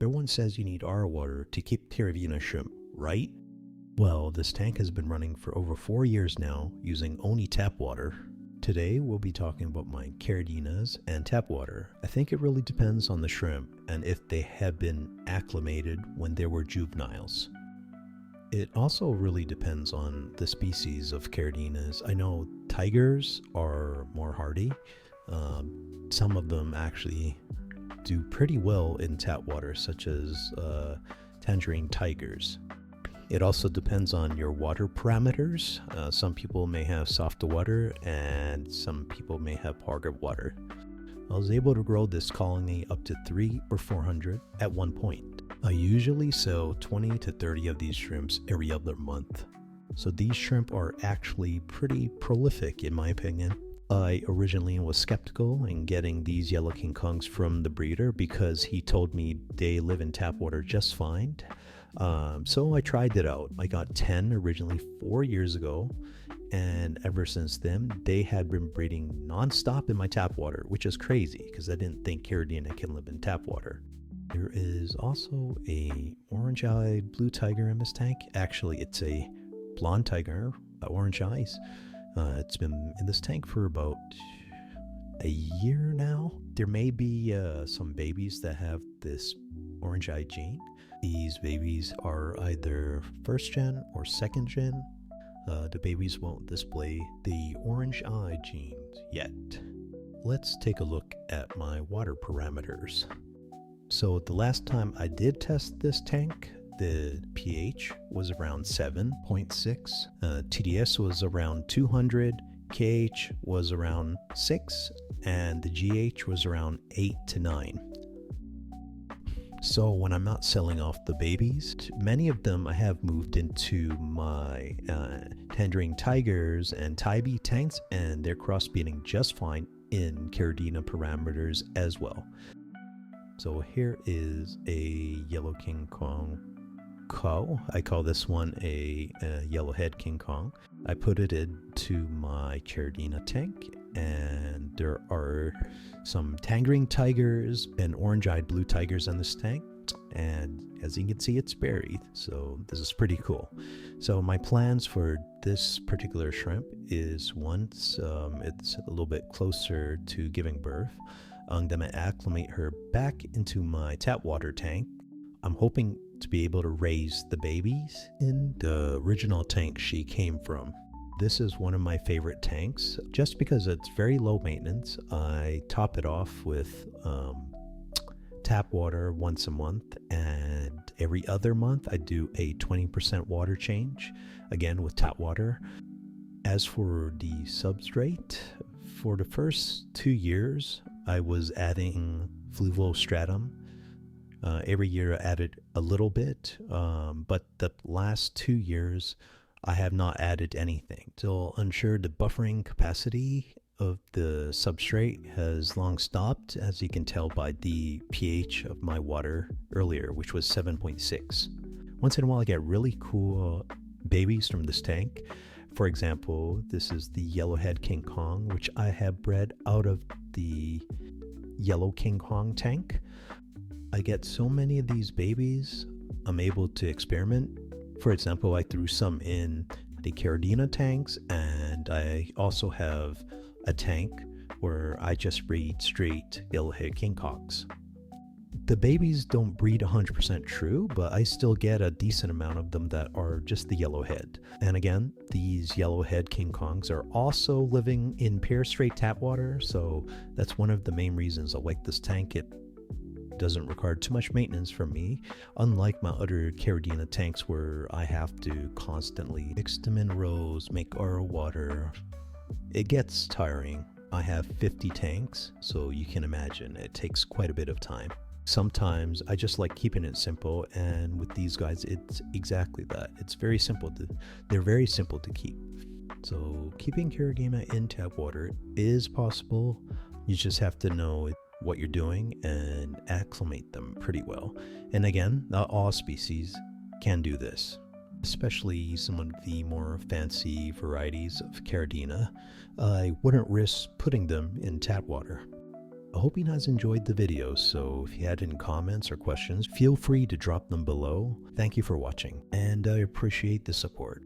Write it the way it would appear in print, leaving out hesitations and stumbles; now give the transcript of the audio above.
Everyone says you need RO water to keep Caridina shrimp, right? Well, this tank has been running for over 4 years now using only tap water. Today we'll be talking about my caridinas and tap water. I think it really depends on the shrimp and if they have been acclimated when they were juveniles. It also really depends on the species of caridinas. I know tigers are more hardy. Some of them actually do pretty well in tap water, such as tangerine tigers. It also depends on your water parameters. Some people may have softer water and some people may have harder water. I was able to grow this colony up to 300 or 400 at one point. I usually sell 20 to 30 of these shrimps every other month. So these shrimp are actually pretty prolific in my opinion. I originally was skeptical in getting these yellow king kongs from the breeder because he told me they live in tap water just fine. So I tried it out. I got 10 originally 4 years ago, and ever since then they had been breeding non-stop in my tap water, which is crazy because I didn't think Caridina can live in tap water. There is also a orange-eyed blue tiger in this tank. Actually, it's a blonde tiger, orange eyes. It's been in this tank for about a year now. There may be some babies that have this orange eye gene. These babies are either first gen or second gen. The babies won't display the orange eye genes yet. Let's take a look at my water parameters. So the last time I did test this tank, the pH was around 7.6, TDS was around 200, KH was around 6, and the GH was around 8 to 9. So when I'm not selling off the babies, many of them I have moved into my tangerine tigers and Tybee tanks, and they're crossbreeding just fine in Caridina parameters as well. So here is a yellow king kong cow. I call this one a yellowhead king kong. I put it into my Caridina tank, and there are some tangerine tigers and orange-eyed blue tigers in this tank, and as you can see it's buried, so this is pretty cool. So my plans for this particular shrimp is once it's a little bit closer to giving birth, I'm going to acclimate her back into my tap water tank. I'm hoping to be able to raise the babies in the original tank she came from. This is one of my favorite tanks just because it's very low maintenance. I top it off with tap water once a month, and every other month I do a 20% water change, again with tap water. As for the substrate, for the first 2 years I was adding fluvostratum. Every year I added a little bit, but the last 2 years I have not added anything. Still unsure the buffering capacity of the substrate has long stopped, as you can tell by the pH of my water earlier, which was 7.6. Once in a while I get really cool babies from this tank. For example, this is the yellowhead king kong, which I have bred out of the yellow king kong tank. I get so many of these babies, I'm able to experiment. For example, I threw some in the Caridina tanks, and I also have a tank where I just breed straight yellowhead king kongs. The babies don't breed 100% true, but I still get a decent amount of them that are just the yellowhead. And again, these yellowhead king kongs are also living in pure straight tap water, so that's one of the main reasons I like this tank. It doesn't require too much maintenance from me, unlike my other Caridina tanks where I have to constantly mix them in rows, make RO water. It gets tiring. I have 50 tanks, so you can imagine it takes quite a bit of time. Sometimes I just like keeping it simple, and with these guys it's exactly that. It's very simple they're very simple to keep. So keeping Caridina in tap water is possible. You just have to know what you're doing and acclimate them pretty well. And again, not all species can do this, especially some of the more fancy varieties of Caridina. I wouldn't risk putting them in tap water. I hope you guys enjoyed the video, so if you had any comments or questions, feel free to drop them below. Thank you for watching, and I appreciate the support.